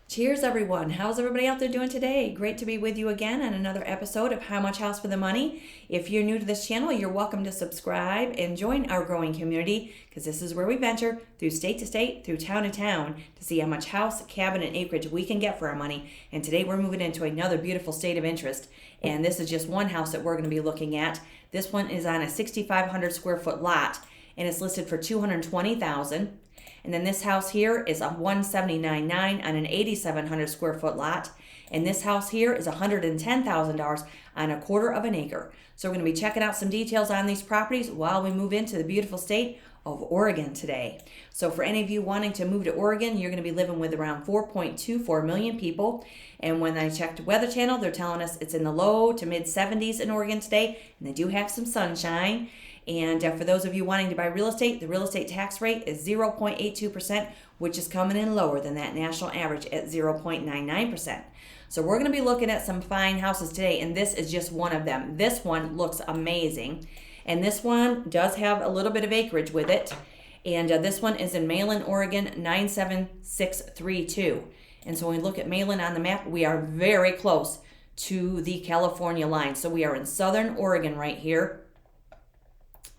Cheers, everyone. How's everybody out there doing today? Great to be with you again on another episode of How Much House for the Money. If you're new to this channel, you're welcome to subscribe and join our growing community because this is where we venture through state to state, through town to town to see how much house, cabin, and acreage we can get for our money. And today we're moving into another beautiful state of interest. And this is just one house that we're going to be looking at. This one is on a 6,500 square foot lot and it's listed for $220,000. And then this house here is a $179,900 on an 8,700 square foot lot. And this house here is $110,000 on a quarter of an acre. So we're going to be checking out some details on these properties while we move into the beautiful state of Oregon today. So for any of you wanting to move to Oregon, you're going to be living with around 4.24 million people. And when I checked Weather Channel, they're telling us it's in the low to mid 70s in Oregon today. And they do have some sunshine. And for those of you wanting to buy real estate, the real estate tax rate is 0.82%, which is coming in lower than that national average at 0.99%. So we're going to be looking at some fine houses today, and this is just one of them. This one looks amazing, and this one does have a little bit of acreage with it. And this one is in Malin, Oregon, 97632. And so when we look at Malin on the map, we are very close to the California line. So we are in southern Oregon right here.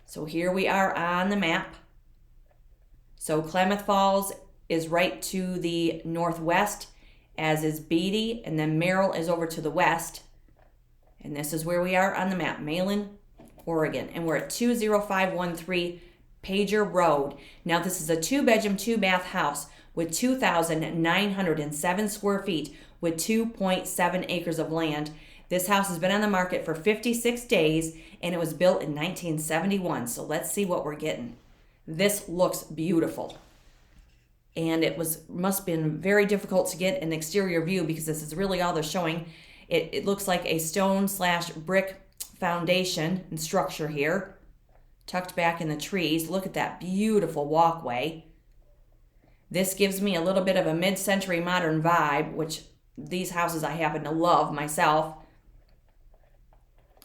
So here we are on the map. So Klamath Falls is right to the northwest, as is Beatty, and then Merrill is over to the west. And this is where we are on the map, Malin, Oregon. And we're at 20513 Pager Road. Now this is a 2-bedroom, 2-bath house with 2,907 square feet with 2.7 acres of land. This house has been on the market for 56 days, and it was built in 1971. So let's see what we're getting. This looks beautiful. And it must have been very difficult to get an exterior view because this is really all they're showing. It looks like a stone/brick foundation and structure here, tucked back in the trees. Look at that beautiful walkway. This gives me a little bit of a mid-century modern vibe, which these houses I happen to love myself.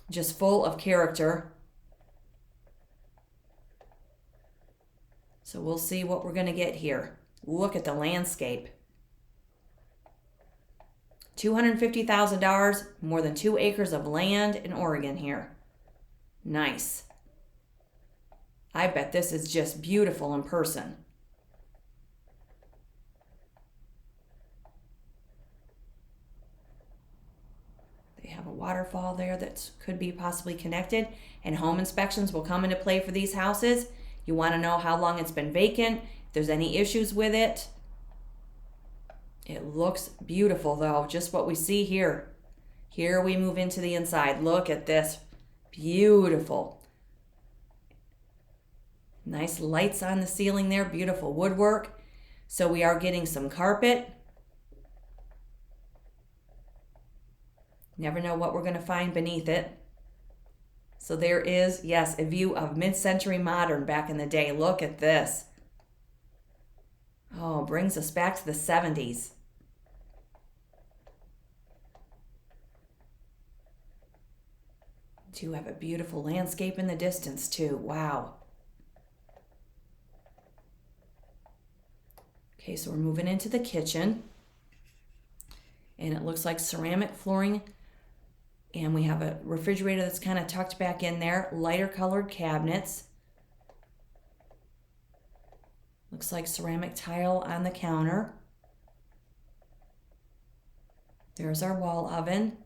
Just full of character. So we'll see what we're going to get here. Look at the landscape. $250,000, more than 2 acres of land in Oregon here. Nice. I bet this is just beautiful in person. They have a waterfall there that could be possibly connected, and home inspections will come into play for these houses. You want to know how long it's been vacant, if there's any issues with it. It looks beautiful though, just what we see here. Here we move into the inside. Look at this. Beautiful. Nice lights on the ceiling there, beautiful woodwork. So we are getting some carpet. Never know what we're going to find beneath it. So there is, yes, a view of mid-century modern back in the day. Look at this. Oh, brings us back to the 70s. Do have a beautiful landscape in the distance too. Wow. Okay, so we're moving into the kitchen. And it looks like ceramic flooring. And we have a refrigerator that's kind of tucked back in there. Lighter colored cabinets. Looks like ceramic tile on the counter. There's our wall oven.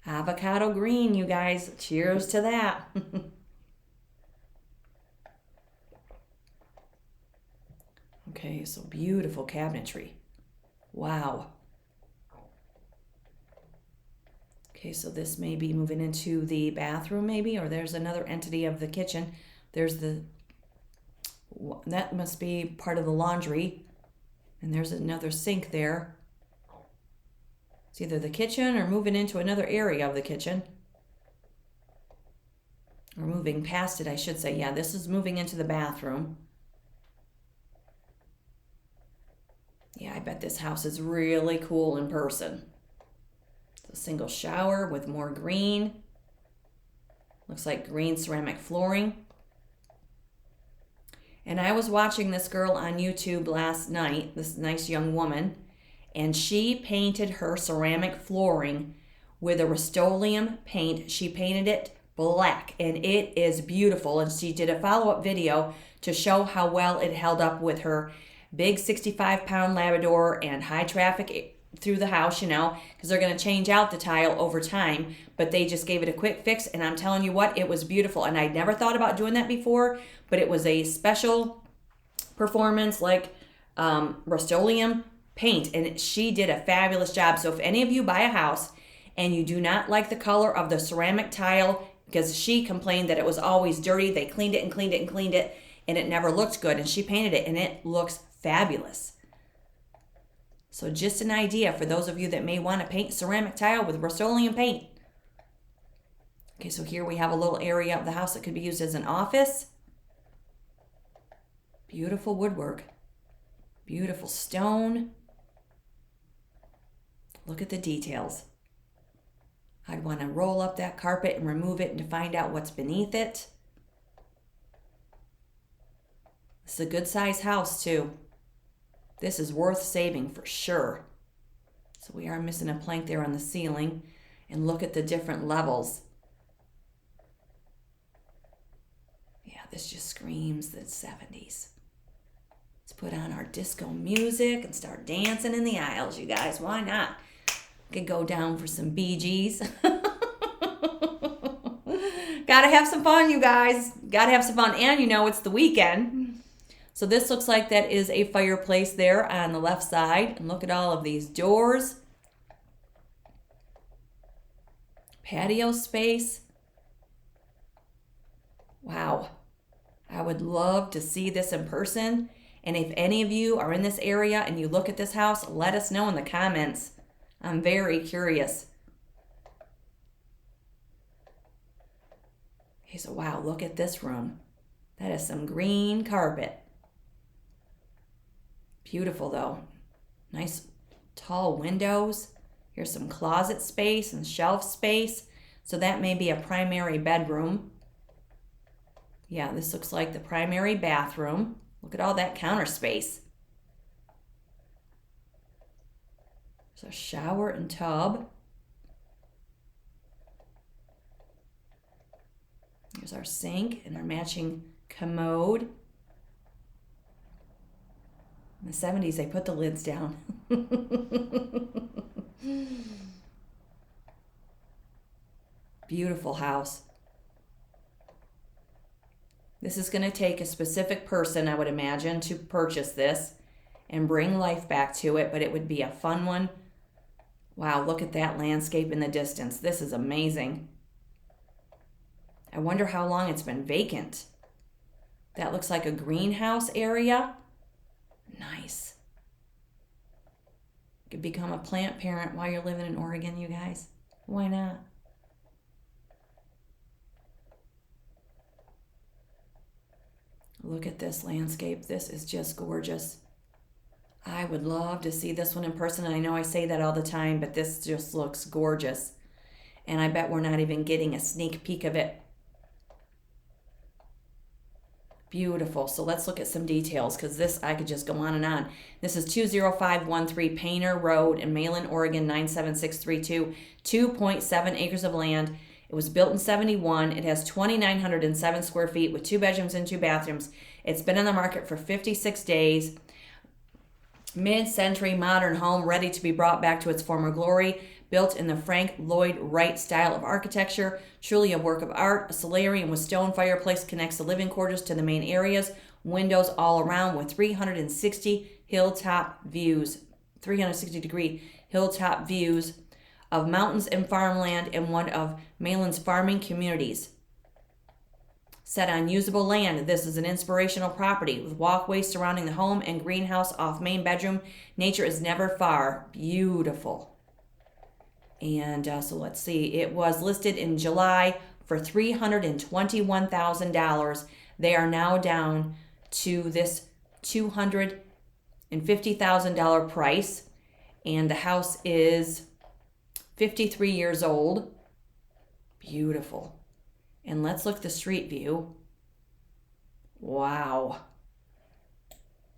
Avocado green, you guys. Cheers to that. Okay, so beautiful cabinetry. Wow. Okay, so this may be moving into the bathroom maybe, or there's another entity of the kitchen. That must be part of the laundry. And there's another sink there. It's either the kitchen or moving into another area of the kitchen. Or moving past it, I should say. Yeah, this is moving into the bathroom. Yeah, I bet this house is really cool in person. A single shower with more green. Looks like green ceramic flooring. And I was watching this girl on YouTube last night, this nice young woman, and she painted her ceramic flooring with a Rust-Oleum paint. She painted it black, and it is beautiful. And she did a follow-up video to show how well it held up with her big 65-pound Labrador and high traffic through the house, because they're going to change out the tile over time. But they just gave it a quick fix, and I'm telling you what, it was beautiful. And I'd never thought about doing that before, but it was a special performance, like Rust-Oleum paint, and she did a fabulous job. So if any of you buy a house and you do not like the color of the ceramic tile, because she complained that it was always dirty, they cleaned it and cleaned it and cleaned it, and it never looked good, and she painted it and it looks fabulous. So just an idea for those of you that may want to paint ceramic tile with Rust-Oleum paint. Okay, so here we have a little area of the house that could be used as an office. Beautiful woodwork. Beautiful stone. Look at the details. I'd want to roll up that carpet and remove it and to find out what's beneath it. This is a good size house too. This is worth saving for sure. So we are missing a plank there on the ceiling. And look at the different levels. Yeah, this just screams the 70s. Let's put on our disco music and start dancing in the aisles, you guys. Why not? Could go down for some Bee Gees. Gotta have some fun, you guys. Gotta have some fun. And it's the weekend. So this looks like that is a fireplace there on the left side. And look at all of these doors. Patio space. Wow. I would love to see this in person. And if any of you are in this area and you look at this house, let us know in the comments. I'm very curious. Okay, so wow, look at this room. That is some green carpet. Beautiful though. Nice tall windows. Here's some closet space and shelf space. So that may be a primary bedroom. Yeah, this looks like the primary bathroom. Look at all that counter space. There's a shower and tub. Here's our sink and our matching commode. In the 70s, they put the lids down. Beautiful house. This is going to take a specific person, I would imagine, to purchase this and bring life back to it, but it would be a fun one. Wow, look at that landscape in the distance. This is amazing. I wonder how long it's been vacant. That looks like a greenhouse area. Nice. You could become a plant parent while you're living in Oregon, you guys. Why not? Look at this landscape. This is just gorgeous. I would love to see this one in person. And I know I say that all the time, but this just looks gorgeous. And I bet we're not even getting a sneak peek of it. Beautiful. So let's look at some details, because this, I could just go on and on. This is 20513 Painter Road in Malin, Oregon, 97632. 2.7 acres of land. It was built in 71. It has 2,907 square feet with 2 bedrooms and 2 bathrooms. It's been on the market for 56 days. Mid-century modern home ready to be brought back to its former glory. Built in the Frank Lloyd Wright style of architecture. Truly a work of art. A solarium with stone fireplace connects the living quarters to the main areas. Windows all around with 360 hilltop views. 360-degree hilltop views of mountains and farmland in one of Malin's farming communities. Set on usable land, this is an inspirational property with walkways surrounding the home and greenhouse off main bedroom. Nature is never far. Beautiful. And so let's see. It was listed in July for $321,000. They are now down to this $250,000 price. And the house is 53 years old. Beautiful. And let's look at the street view. Wow.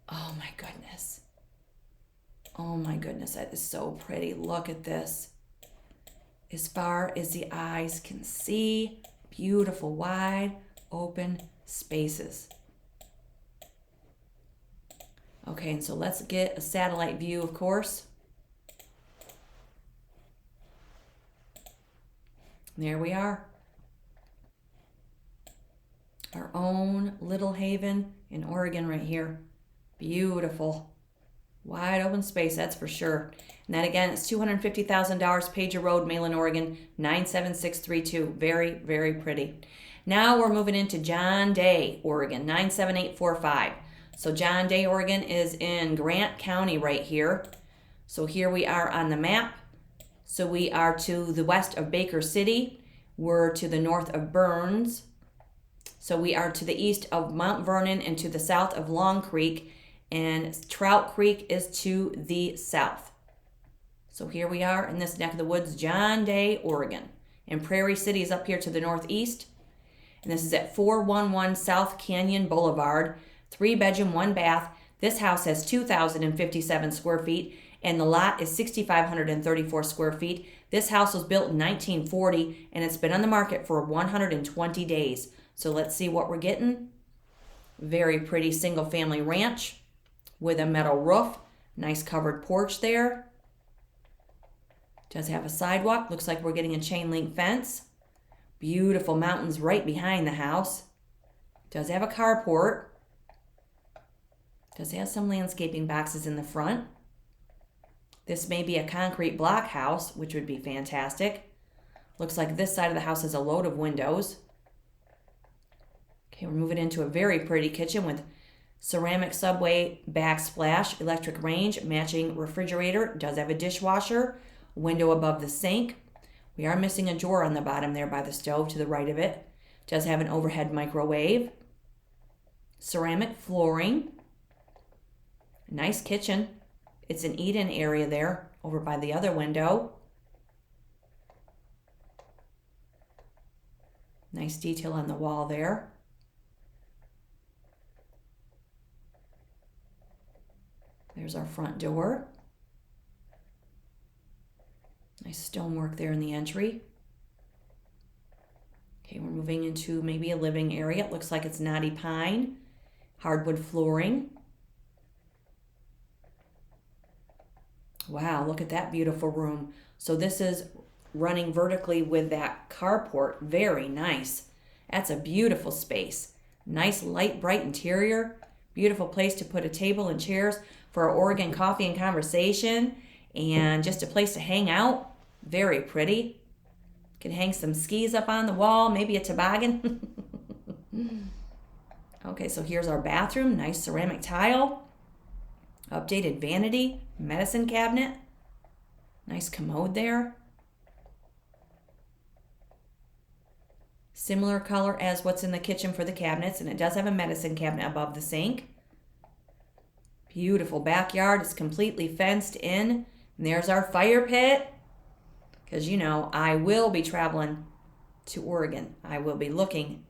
Oh my goodness. Oh my goodness, that is so pretty. Look at this. As far as the eyes can see, beautiful, wide, open spaces. Okay, and so let's get a satellite view, of course. There we are. Our own little haven in Oregon right here. Beautiful. Wide open space, that's for sure. And that again, it's $250,000, Pager Road, Malin, Oregon, 97632. Very, very pretty. Now we're moving into John Day, Oregon, 97845. So John Day, Oregon is in Grant County right here. So here we are on the map. So we are to the west of Baker City. We're to the north of Burns. So we are to the east of Mount Vernon and to the south of Long Creek. And Trout Creek is to the south. So here we are in this neck of the woods, John Day, Oregon. And Prairie City is up here to the northeast. And this is at 411 South Canyon Boulevard. 3-bedroom, 1-bath. This house has 2,057 square feet. And the lot is 6,534 square feet. This house was built in 1940. And it's been on the market for 120 days. So let's see what we're getting. Very pretty single-family ranch with a metal roof. Nice covered porch there. Does have a sidewalk. Looks like we're getting a chain link fence. Beautiful mountains right behind the house. Does have a carport. Does have some landscaping boxes in the front. This may be a concrete block house, which would be fantastic. Looks like this side of the house has a load of windows. Okay, we're moving into a very pretty kitchen with ceramic subway backsplash, electric range, matching refrigerator. Does have a dishwasher, window above the sink. We are missing a drawer on the bottom there by the stove to the right of it. Does have an overhead microwave. Ceramic flooring. Nice kitchen. It's an eat-in area there over by the other window. Nice detail on the wall there. There's our front door. Nice stonework there in the entry. Okay, we're moving into maybe a living area. It looks like it's knotty pine, hardwood flooring. Wow, look at that beautiful room. So this is running vertically with that carport. Very nice. That's a beautiful space. Nice light, bright interior. Beautiful place to put a table and chairs for our Oregon coffee and conversation, and just a place to hang out. Very pretty. Can hang some skis up on the wall, maybe a toboggan. Okay, so here's our bathroom. Nice ceramic tile. Updated vanity, medicine cabinet. Nice commode there. Similar color as what's in the kitchen for the cabinets, and it does have a medicine cabinet above the sink. Beautiful backyard. It's completely fenced in. And there's our fire pit. Because, you know, I will be traveling to Oregon. I will be looking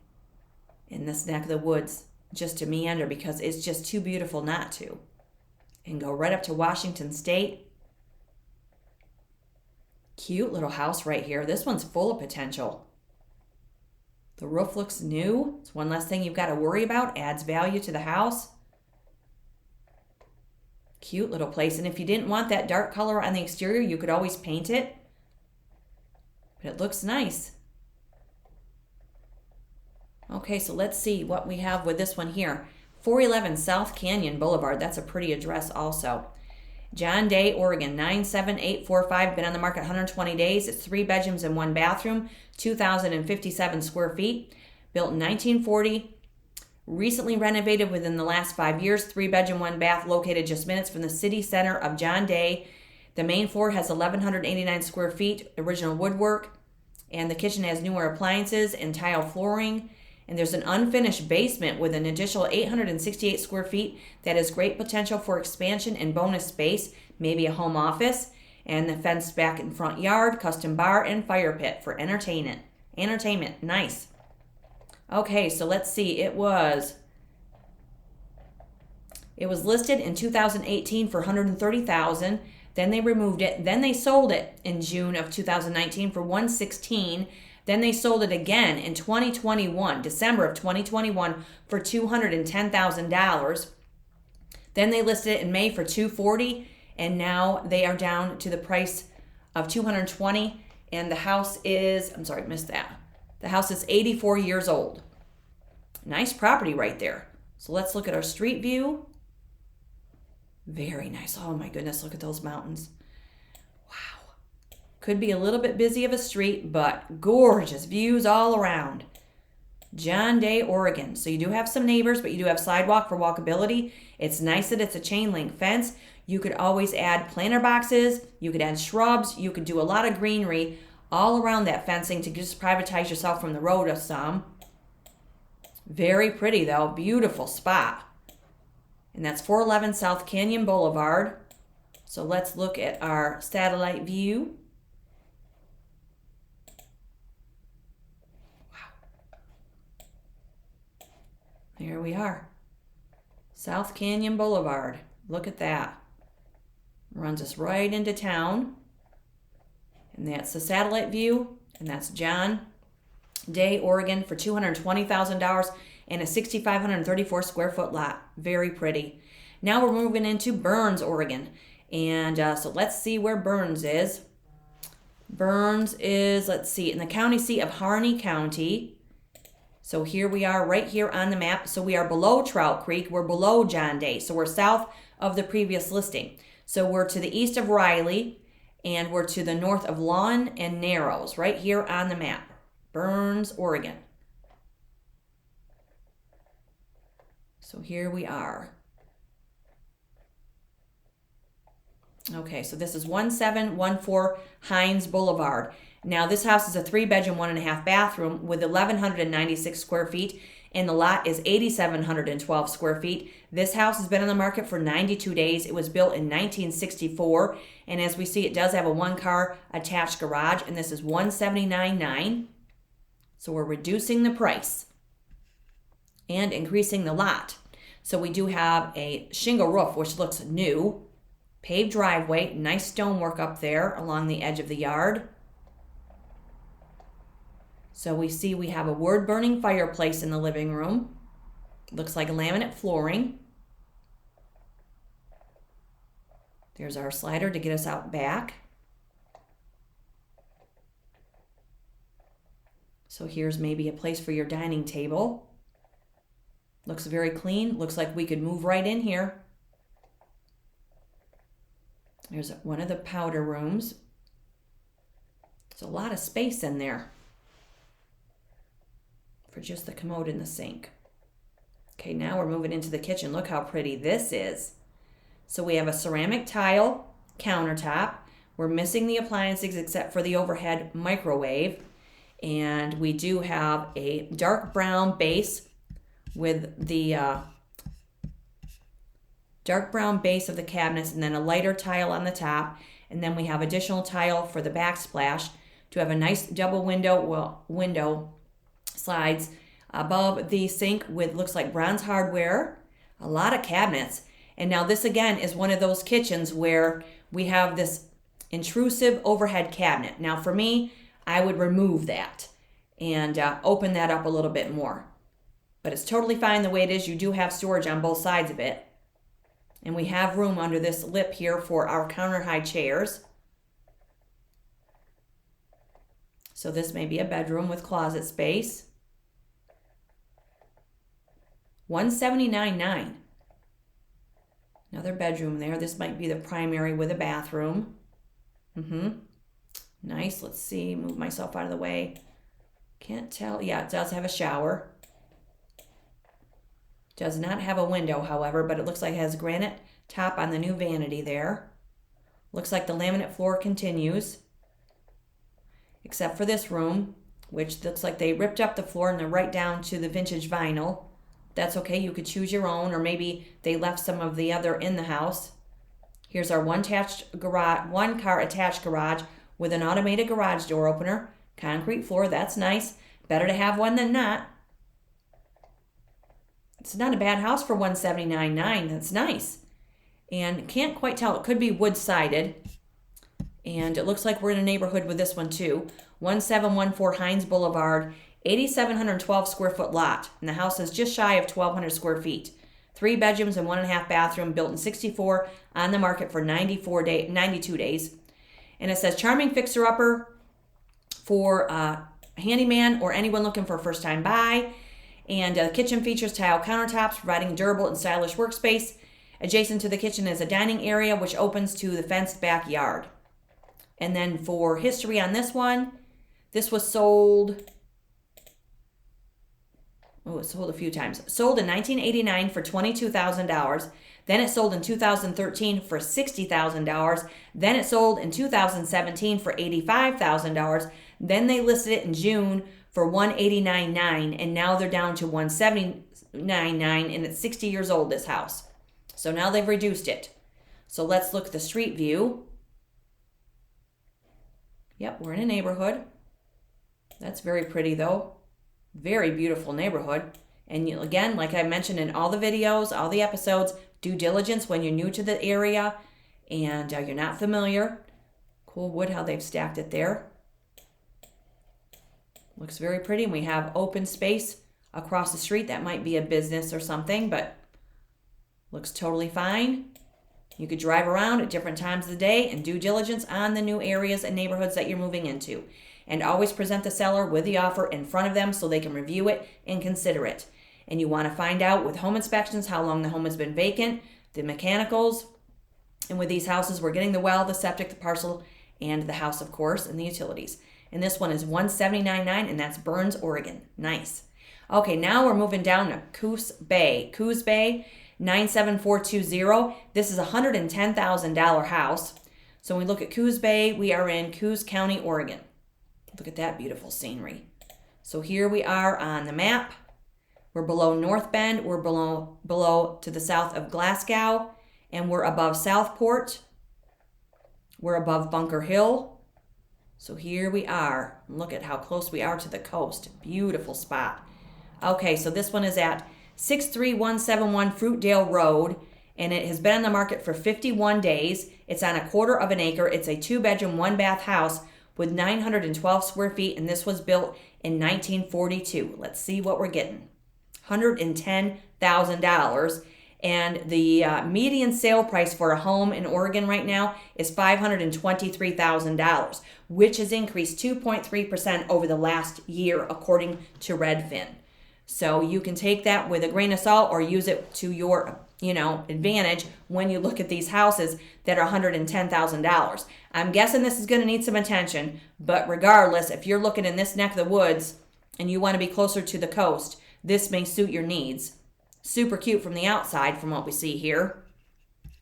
in this neck of the woods just to meander because it's just too beautiful not to. And go right up to Washington State. Cute little house right here. This one's full of potential. The roof looks new. It's one less thing you've got to worry about. Adds value to the house. Cute little place. And if you didn't want that dark color on the exterior, you could always paint it. But it looks nice. Okay, so let's see what we have with this one here. 411 South Canyon Boulevard. That's a pretty address also. John Day, Oregon, 97845. Been on the market 120 days. It's 3 bedrooms and 1 bathroom. 2,057 square feet. Built in 1940. Recently renovated within the last 5 years. 3 bedroom, 1 bath. Located just minutes from the city center of John Day. The main floor has 1,189 square feet. Original woodwork. And the kitchen has newer appliances and tile flooring. And there's an unfinished basement with an additional 868 square feet that has great potential for expansion and bonus space, maybe a home office, and the fenced back and front yard, custom bar, and fire pit for entertainment. Nice. Okay, so let's see. It was It was listed in 2018 for $130,000. Then they removed it. Then they sold it in June of 2019 for $116,000. Then they sold it again in 2021, December of 2021, for $210,000. Then they listed it in May for $240,000, and now they are down to the price of $220,000. And the house is, I'm sorry, I missed that. The house is 84 years old. Nice property right there. So let's look at our street view. Very nice. Oh my goodness, look at those mountains. Wow. Could be a little bit busy of a street, but gorgeous views all around. John Day, Oregon. So you do have some neighbors, but you do have sidewalk for walkability. It's nice that it's a chain link fence. You could always add planter boxes. You could add shrubs. You could do a lot of greenery all around that fencing to just privatize yourself from the road of some. Very pretty though. Beautiful spot. And that's 411 South Canyon Boulevard. So let's look at our satellite view. Wow. There we are. South Canyon Boulevard. Look at that. Runs us right into town. And that's the satellite view. And that's John Day, Oregon for $220,000 and a 6,534 square foot lot. Very pretty. Now we're moving into Burns, Oregon. And so let's see where Burns is. Burns is, let's see, in the county seat of Harney County. So here we are right here on the map. So we are below Trout Creek. We're below John Day. So we're south of the previous listing. So we're to the east of Riley, and we're to the north of Lawn and Narrows, right here on the map. Burns, Oregon. So here we are. Okay, so this is 1714 Hines Boulevard. Now this house is a 3-bedroom, 1.5 bathroom with 1,196 square feet, and the lot is 8,712 square feet. This house has been on the market for 92 days. It was built in 1964, and as we see, it does have a 1-car attached garage, and this is $179,900. So we're reducing the price and increasing the lot. So we do have a shingle roof, which looks new, paved driveway, nice stonework up there along the edge of the yard. So we see we have a wood-burning fireplace in the living room. Looks like laminate flooring. There's our slider to get us out back. So here's maybe a place for your dining table. Looks very clean. Looks like we could move right in here. There's one of the powder rooms. There's a lot of space in there for just the commode and the sink. Okay, now we're moving into the kitchen. Look how pretty this is. So we have a ceramic tile countertop. We're missing the appliances except for the overhead microwave. And we do have a dark brown base with the dark brown base of the cabinets, and then a lighter tile on the top. And then we have additional tile for the backsplash to have a nice double window slides above the sink with looks like bronze hardware, a lot of cabinets. And now this again is one of those kitchens where we have this intrusive overhead cabinet. Now for me, I would remove that and open that up a little bit more. But it's totally fine the way it is. You do have storage on both sides of it. And we have room under this lip here for our counter high chairs. So this may be a bedroom with closet space. $179,900. Another bedroom there. This might be the primary with a bathroom. Nice. Let's see. Move myself out of the way. Can't tell. Yeah, it does have a shower. Does not have a window, however, but it looks like it has granite top on the new vanity there. Looks like the laminate floor continues, except for this room, which looks like they ripped up the floor and they're right down to the vintage vinyl. That's okay. You could choose your own, or maybe they left some of the other in the house. Here's our one-car attached garage with an automated garage door opener. Concrete floor. That's nice. Better to have one than not. It's not a bad house for $179,900. That's nice. And can't quite tell. It could be wood-sided. And it looks like we're in a neighborhood with this one too. 1714 Hines Boulevard, 8,712 square foot lot. And the house is just shy of 1,200 square feet. 3 bedrooms and 1.5 bathroom, built in 64, on the market for 92 days. And it says charming fixer-upper for a handyman or anyone looking for a first-time buy. And the kitchen features tile countertops, providing durable and stylish workspace. Adjacent to the kitchen is a dining area, which opens to the fenced backyard. And then for history on this one, this was sold, it sold a few times. Sold in 1989 for $22,000. Then it sold in 2013 for $60,000. Then it sold in 2017 for $85,000. Then they listed it in June for $189,900, and now they're down to $179,900, and it's 60 years old, this house. So now they've reduced it. So let's look at the street view. Yep, we're in a neighborhood. That's very pretty though. Very beautiful neighborhood. And again, like I mentioned in all the videos, all the episodes, due diligence when you're new to the area and you're not familiar. Cool wood, how they've stacked it there. Looks very pretty. And we have open space across the street. That might be a business or something, but looks totally fine. You could drive around at different times of the day and due diligence on the new areas and neighborhoods that you're moving into. And always present the seller with the offer in front of them so they can review it and consider it. And you want to find out with home inspections how long the home has been vacant, the mechanicals. And with these houses, we're getting the well, the septic, the parcel, and the house, of course, and the utilities. And this one is $179,900, and that's Burns, Oregon. Nice. Okay, now we're moving down to Coos Bay. Coos Bay, 97420. This is a $110,000 house. So when we look at Coos Bay, we are in Coos County, Oregon. Look at that beautiful scenery. So here we are on the map. We're below North Bend. We're below to the south of Glasgow. And we're above Southport. We're above Bunker Hill. So here we are. Look at how close we are to the coast. Beautiful spot. Okay, so this one is at 63171 Fruitdale Road, and it has been on the market for 51 days. It's on 1/4 of an acre. It's a 2-bedroom, 1-bath house with 912 square feet, and this was built in 1942. Let's see what we're getting. $110,000, and the median sale price for a home in Oregon right now is $523,000, which has increased 2.3% over the last year, according to Redfin. So you can take that with a grain of salt or use it to your, advantage when you look at these houses that are $110,000. I'm guessing this is going to need some attention, but regardless, if you're looking in this neck of the woods and you want to be closer to the coast, this may suit your needs. Super cute from the outside from what we see here,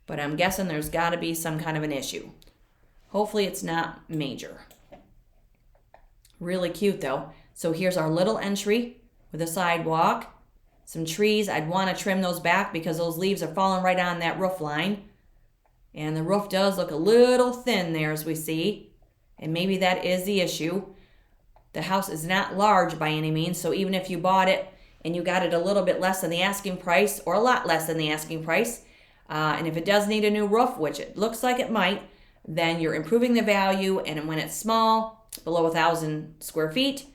but I'm guessing there's got to be some kind of an issue. Hopefully it's not major. Really cute though. So here's our little entry with a sidewalk, some trees. I'd want to trim those back because those leaves are falling right on that roof line. And the roof does look a little thin there, as we see. And maybe that is the issue. The house is not large by any means, so even if you bought it and you got it a little bit less than the asking price, or a lot less than the asking price, and if it does need a new roof, which it looks like it might, then you're improving the value. And when it's small, below 1,000 square feet,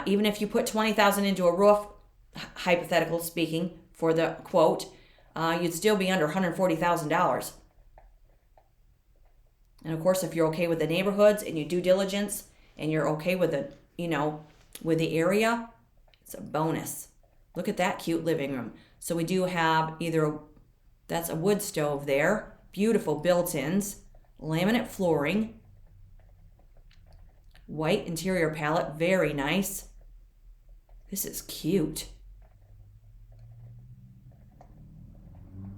even if you put $20,000 into a roof, hypothetical speaking, for the quote, you'd still be under $140,000. And of course, if you're okay with the neighborhoods and you do diligence and you're okay with the, with the area, it's a bonus. Look at that cute living room. So we do have that's a wood stove there, beautiful built-ins, laminate flooring, white interior palette, very nice. This is cute.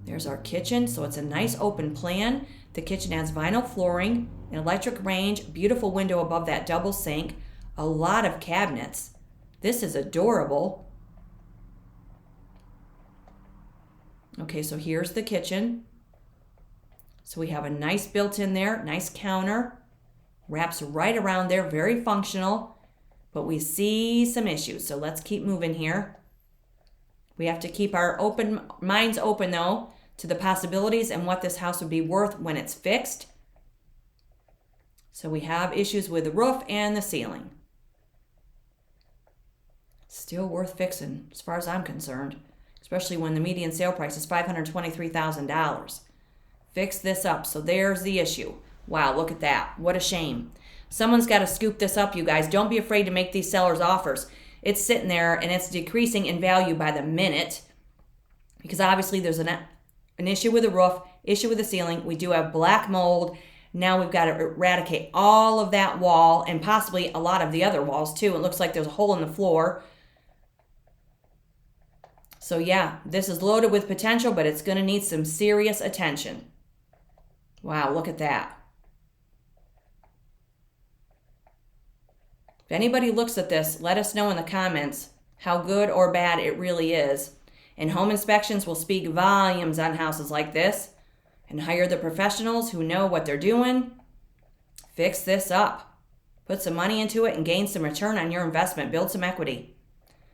There's our kitchen, so it's a nice open plan. The kitchen has vinyl flooring, an electric range, beautiful window above that double sink, a lot of cabinets. This is adorable. Okay, so here's the kitchen. So we have a nice built-in there, nice counter. Wraps right around there, very functional, but we see some issues. So let's keep moving here. We have to keep our minds open, though, to the possibilities and what this house would be worth when it's fixed. So we have issues with the roof and the ceiling. Still worth fixing, as far as I'm concerned, especially when the median sale price is $523,000. Fix this up. So there's the issue. Wow, look at that. What a shame. Someone's got to scoop this up, you guys. Don't be afraid to make these sellers offers. It's sitting there and it's decreasing in value by the minute because obviously there's an issue with the roof, issue with the ceiling. We do have black mold. Now we've got to eradicate all of that wall and possibly a lot of the other walls too. It looks like there's a hole in the floor. So yeah, this is loaded with potential, but it's going to need some serious attention. Wow, look at that. If anybody looks at this, let us know in the comments how good or bad it really is. And home inspections will speak volumes on houses like this. And hire the professionals who know what they're doing. Fix this up. Put some money into it and gain some return on your investment. Build some equity.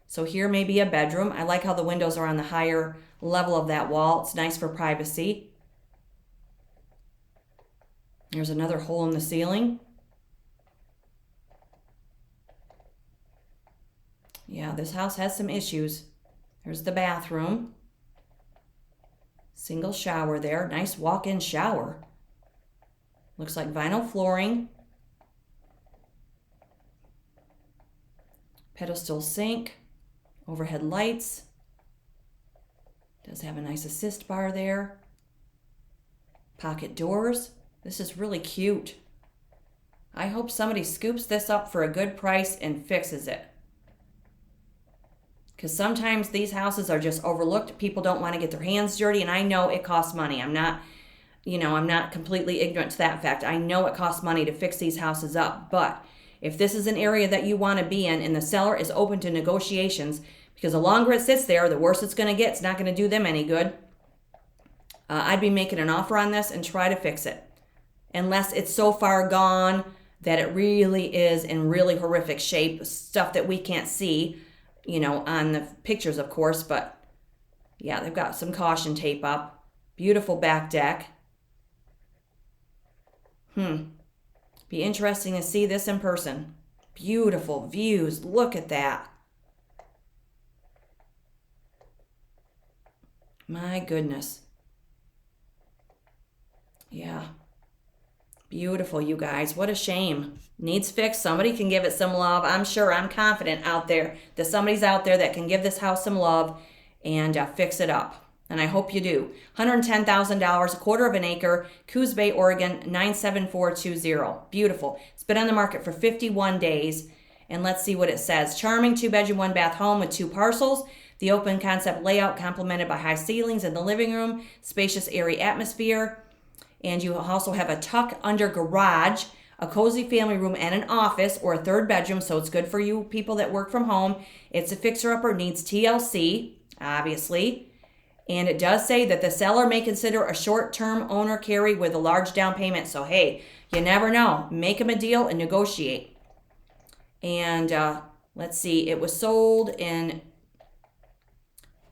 So here may be a bedroom. I like how the windows are on the higher level of that wall. It's nice for privacy. There's another hole in the ceiling. Yeah, this house has some issues. There's the bathroom. Single shower there. Nice walk-in shower. Looks like vinyl flooring. Pedestal sink. Overhead lights. Does have a nice assist bar there. Pocket doors. This is really cute. I hope somebody scoops this up for a good price and fixes it. Because sometimes these houses are just overlooked. People don't want to get their hands dirty, and I know it costs money. I'm not completely ignorant to that fact. I know it costs money to fix these houses up. But if this is an area that you want to be in and the seller is open to negotiations, because the longer it sits there, the worse it's going to get. It's not going to do them any good. I'd be making an offer on this and try to fix it. Unless it's so far gone that it really is in really horrific shape, stuff that we can't see, on the pictures, of course, but yeah, they've got some caution tape up. Beautiful back deck. Be interesting to see this in person. Beautiful views. Look at that. My goodness. Yeah. Beautiful, you guys. What a shame. Needs fixed. Somebody can give it some love. I'm confident out there that somebody's out there that can give this house some love and fix it up. And I hope you do. $110,000, a quarter of an acre, Coos Bay, Oregon, 97420. Beautiful. It's been on the market for 51 days. And let's see what it says. Charming 2-bedroom, 1-bath home with 2 parcels. The open concept layout complemented by high ceilings in the living room. Spacious, airy atmosphere. And you also have a tuck-under garage, a cozy family room, and an office or a 3rd bedroom, so it's good for you people that work from home. It's a fixer-upper, needs TLC, obviously. And it does say that the seller may consider a short-term owner carry with a large down payment. So, hey, you never know. Make them a deal and negotiate. And let's see, it was sold in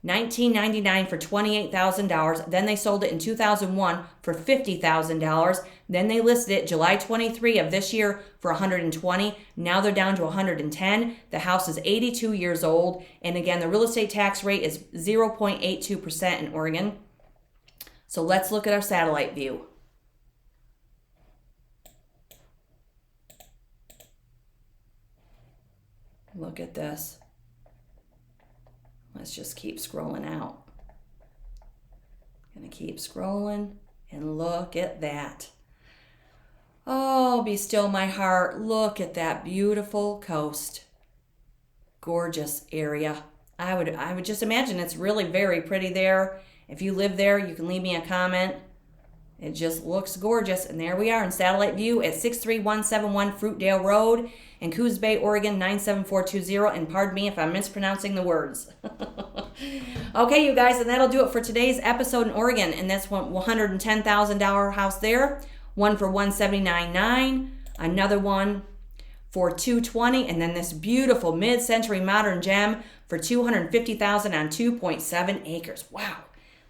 $1999 for $28,000. Then they sold it in 2001 for $50,000. Then they listed it July 23 of this year for $120,000. Now they're down to $110,000. The house is 82 years old. And again, the real estate tax rate is 0.82% in Oregon. So let's look at our satellite view. Look at this. Let's just keep scrolling out. Gonna keep scrolling and look at that. Oh, be still my heart. Look at that beautiful coast. Gorgeous area. I would just imagine it's really very pretty there. If you live there, you can leave me a comment. It just looks gorgeous. And there we are in satellite view at 63171 Fruitdale Road in Coos Bay, Oregon, 97420. And pardon me if I'm mispronouncing the words. Okay, you guys, and that'll do it for today's episode in Oregon. And that's $110,000 house there. One for $179,900. Another one for $220,000, and then this beautiful mid-century modern gem for $250,000 on 2.7 acres. Wow,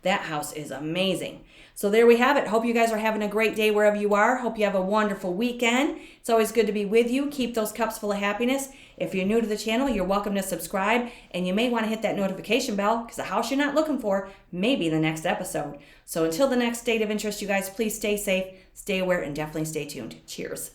that house is amazing. So there we have it. Hope you guys are having a great day wherever you are. Hope you have a wonderful weekend. It's always good to be with you. Keep those cups full of happiness. If you're new to the channel, you're welcome to subscribe, and you may want to hit that notification bell because the house you're not looking for may be the next episode. So until the next date of interest, you guys, please stay safe, stay aware, and definitely stay tuned. Cheers.